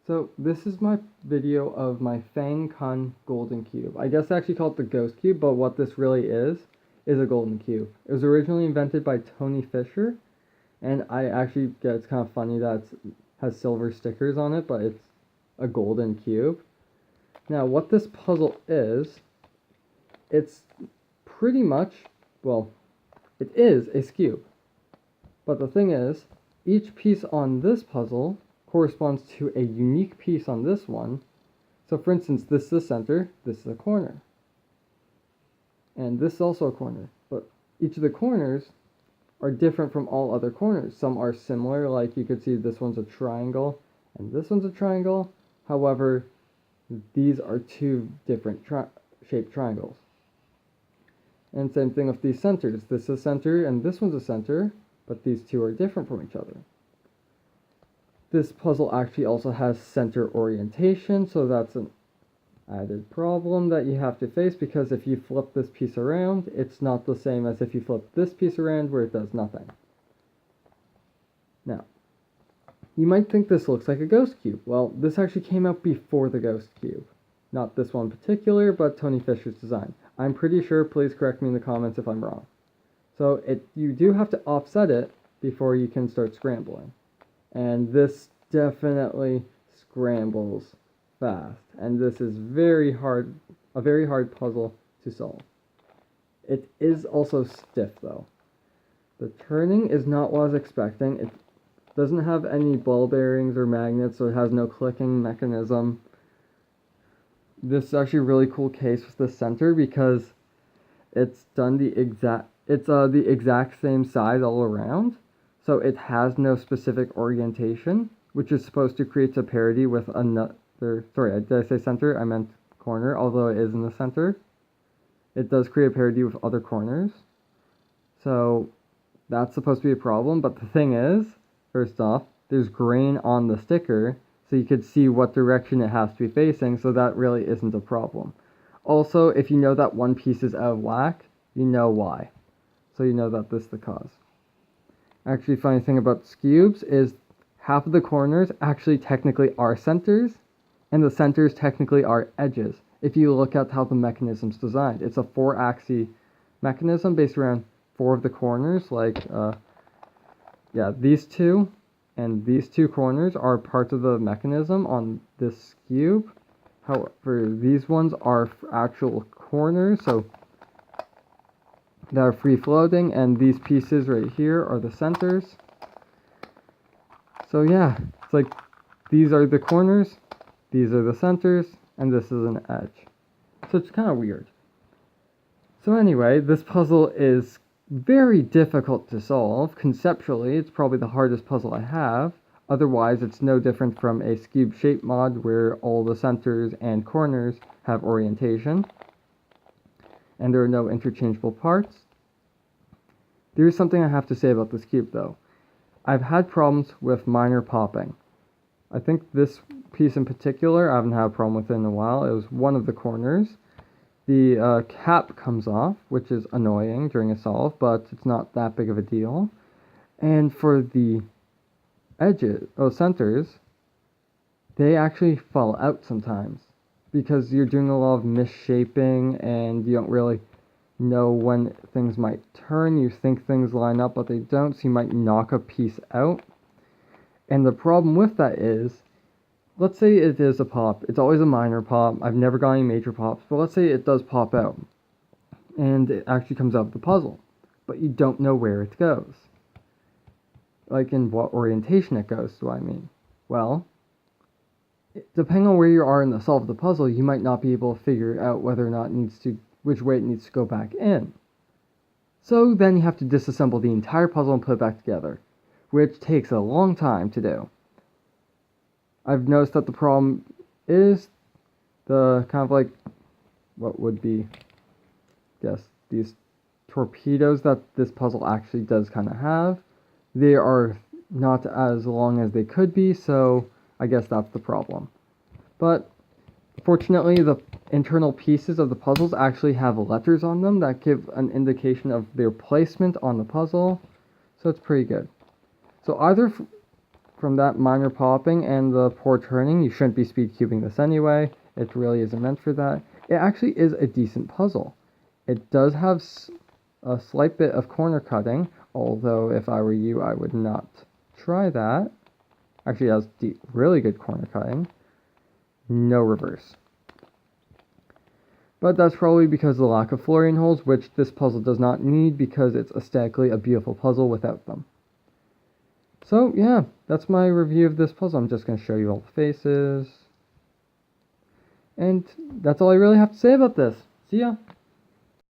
So this is my video of my FangCun golden cube. I guess I actually call it the ghost cube, but what this really is a golden cube. It was originally invented by Tony Fisher, and I actually get it's kind of funny that it has silver stickers on it, but it's a golden cube. Now what this puzzle is, it's pretty much, well, it is a Skewb. But the thing is, each piece on this puzzle corresponds to a unique piece on this one. So for instance, this is the center, this is a corner. And this is also a corner. But each of the corners are different from all other corners. Some are similar, like you could see this one's a triangle and this one's a triangle. However, these are two different shaped triangles. And same thing with these centers. This is a center and this one's a center, but these two are different from each other. This puzzle actually also has center orientation, so that's an added problem that you have to face, because if you flip this piece around, it's not the same as if you flip this piece around where it does nothing. Now, you might think this looks like a ghost cube. Well, this actually came out before the ghost cube. Not this one in particular, but Tony Fisher's design. I'm pretty sure, please correct me in the comments if I'm wrong. So you do have to offset it before you can start scrambling. And this definitely scrambles fast. And this is a very hard puzzle to solve. It is also stiff though. The turning is not what I was expecting. It doesn't have any ball bearings or magnets, so it has no clicking mechanism. This is actually a really cool case with the center because it's done the exact same size all around. So it has no specific orientation, which is supposed to create a parity with another, sorry, did I say center? I meant corner, although it is in the center. It does create a parity with other corners. So that's supposed to be a problem, but the thing is, first off, there's grain on the sticker, so you could see what direction it has to be facing, so that really isn't a problem. Also, if you know that one piece is out of whack, you know why. So you know that this is the cause. Actually, funny thing about Skewbs is half of the corners actually technically are centers, and the centers technically are edges. If you look at how the mechanism's designed, it's a 4-axis mechanism based around 4 of the corners, like, these two and these 2 corners are parts of the mechanism on this Skewb. However, these ones are actual corners, so that are free floating, and these pieces right here are the centers. So yeah, it's like these are the corners, these are the centers, and this is an edge. So it's kind of weird. So anyway, this puzzle is very difficult to solve. Conceptually, it's probably the hardest puzzle I have. Otherwise, it's no different from a Skewb Shapemod where all the centers and corners have orientation, and there are no interchangeable parts. There is something I have to say about this cube though. I've had problems with minor popping. I think this piece in particular I haven't had a problem with in a while. It was one of the corners. The cap comes off, which is annoying during a solve, but it's not that big of a deal. And for the edges, centers, they actually fall out sometimes, because you're doing a lot of misshaping and you don't really know when things might turn. You think things line up, but they don't, so you might knock a piece out. And the problem with that is, let's say it is a pop. It's always a minor pop. I've never got any major pops, but let's say it does pop out and it actually comes out of the puzzle, but you don't know where it goes. Like in what orientation it goes, do I mean? Well, depending on where you are in the solve of the puzzle, you might not be able to figure out whether or not which way it needs to go back in. So then you have to disassemble the entire puzzle and put it back together, which takes a long time to do. I've noticed that the problem is the kind of like, what would be, these torpedoes that this puzzle actually does kind of have. They are not as long as they could be, so I guess that's the problem. But fortunately, the internal pieces of the puzzles actually have letters on them that give an indication of their placement on the puzzle, so it's pretty good. So either from that minor popping and the poor turning, you shouldn't be speed cubing this anyway. It really isn't meant for that. It actually is a decent puzzle. It does have a slight bit of corner cutting, although if I were you, I would not try that. Actually, it has really good corner cutting. No reverse. But that's probably because of the lack of Florian holes, which this puzzle does not need because it's aesthetically a beautiful puzzle without them. So yeah, that's my review of this puzzle. I'm just going to show you all the faces. And that's all I really have to say about this. See ya!